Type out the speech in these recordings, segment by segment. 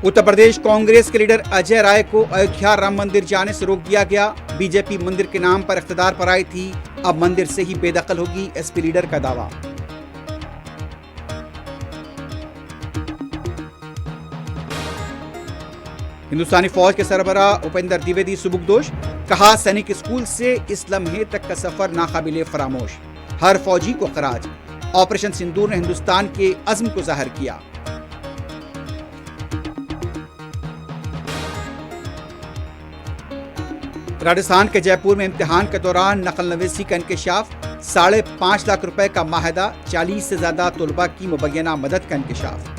उत्तर प्रदेश कांग्रेस के लीडर अजय राय को अयोध्या राम मंदिर जाने से रोक दिया गया। बीजेपी मंदिर के नाम पर इख्तिदार पर आई थी, अब मंदिर से ही बेदखल होगी, एसपी लीडर का दावा। हिंदुस्तानी फौज के सरबराह उपेंद्र द्विवेदी सुबुकदोश, कहा सैनिक स्कूल से इस लम्हे तक का सफर नाकाबिले फरामोश, हर फौजी को खराज। ऑपरेशन सिंदूर ने हिंदुस्तान के अज़्म को जाहिर किया। राजस्थान के जयपुर में इम्तिहान के दौरान नकल नवीसी का इंकशाफ, 5.5 लाख रुपए का माहिदा, 40 से ज्यादा तलबा की मुबैना मदद का इंकशाफ।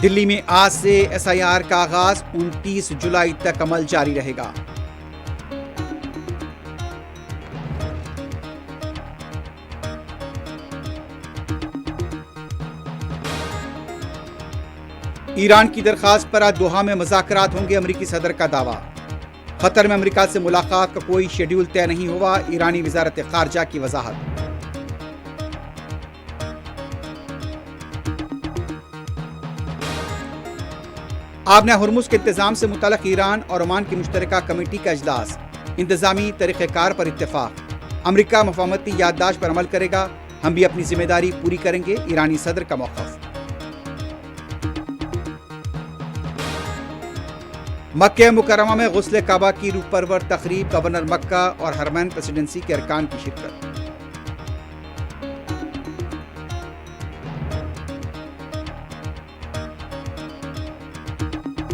दिल्ली में आज से एसआईआर का आगाज, 29 जुलाई तक अमल जारी रहेगा। ईरान की दरखास्त पर आज दोहा में मुज़ाकरात होंगे, अमरीकी सदर का दावा। कतर में अमरीका से मुलाकात का कोई शेड्यूल तय नहीं हुआ, ईरानी वज़ारत ख़ारजा की वज़ाहत। आबना हुर्मुज़ के इंतज़ाम से मुतल्लिक़ ईरान और ओमान की मुश्तरका कमेटी का इजलास, इंतज़ामी तरीक़ेकार पर इत्तेफ़ाक़। अमरीका मफ़ाहमती याददाश्त पर अमल करेगा, हम भी अपनी जिम्मेदारी पूरी करेंगे, ईरानी सदर का मौक़िफ़। मक्का मुकर्रमा में गुस्ल काबा की रूह परवर तक़रीब, गवर्नर मक्का और हरमैन प्रेसिडेंसी के अरकान की शिरकत।